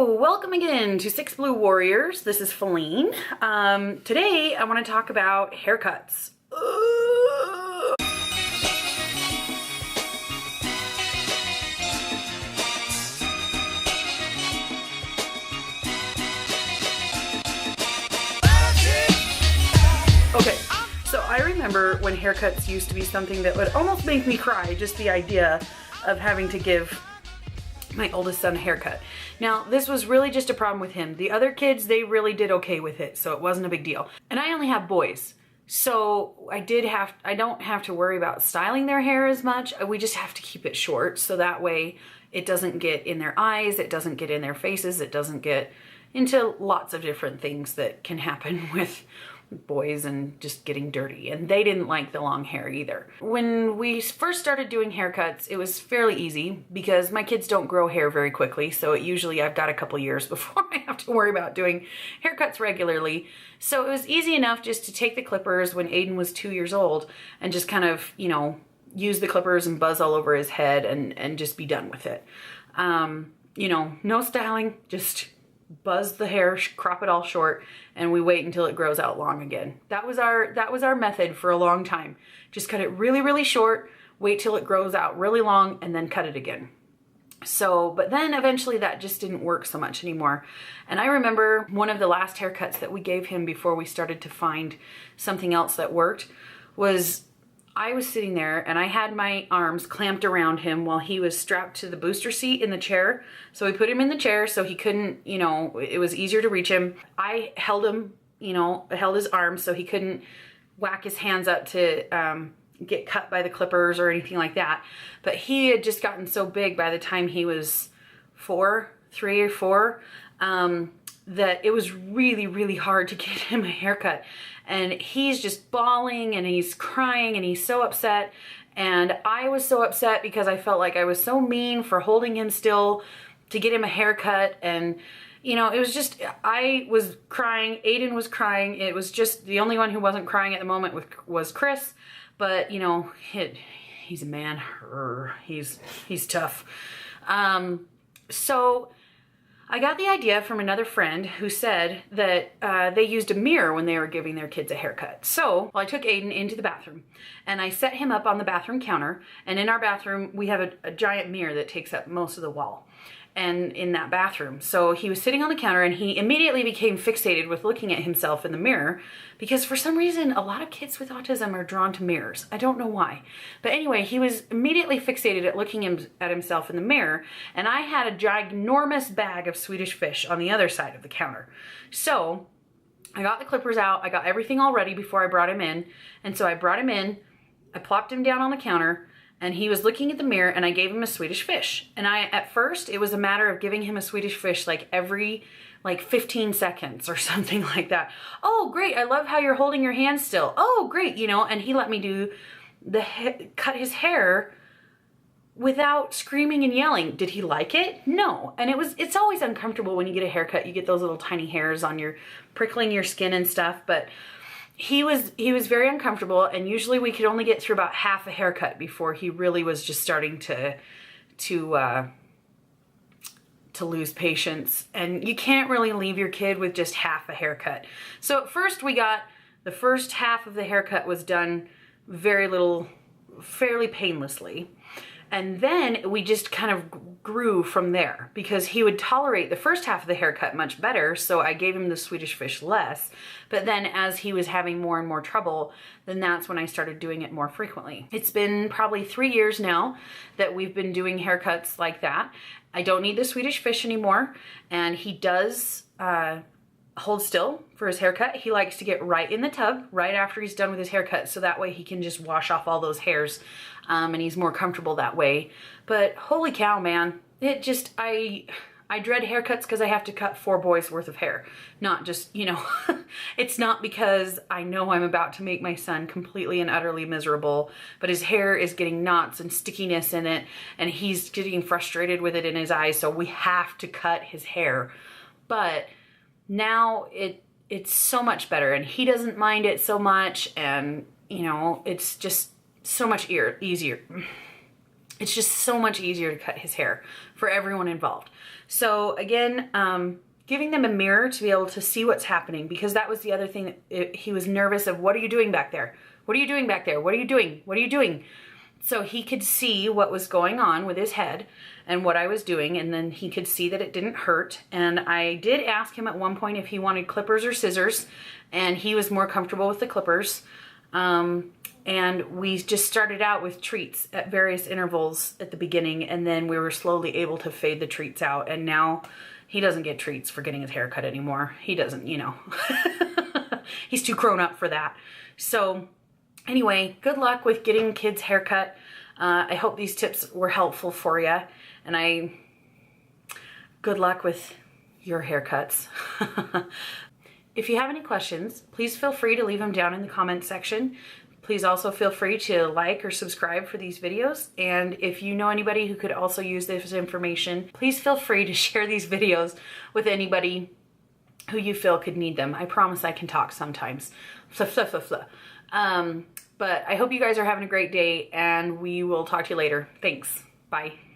Welcome again to Six Blue Warriors. This is Falene. Today I want to talk about haircuts. Okay, so I remember when haircuts used to be something that would almost make me cry, just the idea of having to give my oldest son a haircut. Now, this was really just a problem with him. The other kids, they really did okay with it, so it wasn't a big deal. And I only have boys, so I don't have to worry about styling their hair as much. We just have to keep it short, so that way it doesn't get in their eyes, it doesn't get in their faces, it doesn't get into lots of different things that can happen with boys and just getting dirty. And they didn't like the long hair either. When we first started doing haircuts, it was fairly easy because my kids don't grow hair very quickly. So usually I've got a couple years before I have to worry about doing haircuts regularly. So it was easy enough just to take the clippers when Aiden was 2 years old and just kind of, you know, use the clippers and buzz all over his head and just be done with it. You know, no styling, just buzz the hair, crop it all short, and we wait until it grows out long again. That was our method for a long time. Just cut it really, really short, wait till it grows out really long, and then cut it again. So, but then eventually that just didn't work so much anymore. And I remember one of the last haircuts that we gave him before we started to find something else that worked was I was sitting there and I had my arms clamped around him while he was strapped to the booster seat in the chair. So we put him in the chair so he couldn't, you know, it was easier to reach him. I held him, you know, held his arms so he couldn't whack his hands up to get cut by the clippers or anything like that. But he had just gotten so big by the time he was 3 or 4, that it was really, really hard to get him a haircut. And he's just bawling and he's crying and he's so upset. And I was so upset because I felt like I was so mean for holding him still to get him a haircut. And, you know, it was just, I was crying, Aiden was crying. It was just, the only one who wasn't crying at the moment was Chris. But, you know, he's a man. He's tough. So I got the idea from another friend who said that they used a mirror when they were giving their kids a haircut. So I took Aiden into the bathroom and I set him up on the bathroom counter. And in our bathroom, we have a giant mirror that takes up most of the wall and in that bathroom. So he was sitting on the counter and he immediately became fixated with looking at himself in the mirror because for some reason, a lot of kids with autism are drawn to mirrors. I don't know why. But anyway, he was immediately fixated at looking at himself in the mirror, and I had a ginormous bag of Swedish fish on the other side of the counter. So I got the clippers out, I got everything all ready before I brought him in, and so I brought him in, I plopped him down on the counter, and he was looking at the mirror and I gave him a Swedish fish. And at first, it was a matter of giving him a Swedish fish like every 15 seconds or something like that. Oh, great. I love how you're holding your hand still. Oh, great. You know, and he let me do cut his hair without screaming and yelling. Did he like it? No. And it's always uncomfortable when you get a haircut. You get those little tiny hairs on prickling your skin and stuff. But he was very uncomfortable, and usually we could only get through about half a haircut before he really was just starting to lose patience. And you can't really leave your kid with just half a haircut. So at first the first half of the haircut was done fairly painlessly. And then we just kind of grew from there because he would tolerate the first half of the haircut much better. So I gave him the Swedish fish less. But then as he was having more and more trouble, then that's when I started doing it more frequently. It's been probably 3 years now that we've been doing haircuts like that. I don't need the Swedish fish anymore. And he does hold still for his haircut. He likes to get right in the tub right after he's done with his haircut, so that way he can just wash off all those hairs, and he's more comfortable that way. But holy cow, man, it just, I dread haircuts because I have to cut 4 boys worth of hair. Not just, you know, it's not because I know I'm about to make my son completely and utterly miserable, but his hair is getting knots and stickiness in it, and he's getting frustrated with it in his eyes, so we have to cut his hair. But now it's so much better, and he doesn't mind it so much, and you know, it's just so much easier. It's just so much easier to cut his hair for everyone involved. So again, giving them a mirror to be able to see what's happening, because that was the other thing that he was nervous of. What are you doing back there? What are you doing back there? What are you doing? What are you doing? So he could see what was going on with his head and what I was doing, and then he could see that it didn't hurt. And I did ask him at one point if he wanted clippers or scissors, and he was more comfortable with the clippers. And we just started out with treats at various intervals at the beginning, and then we were slowly able to fade the treats out. And now he doesn't get treats for getting his hair cut anymore. He doesn't, you know, he's too grown up for that. So anyway, good luck with getting kids' haircut. I hope these tips were helpful for you, and good luck with your haircuts. If you have any questions, please feel free to leave them down in the comment section. Please also feel free to like or subscribe for these videos. And if you know anybody who could also use this information, please feel free to share these videos with anybody who you feel could need them. I promise I can talk sometimes. But I hope you guys are having a great day, and we will talk to you later. Thanks. Bye.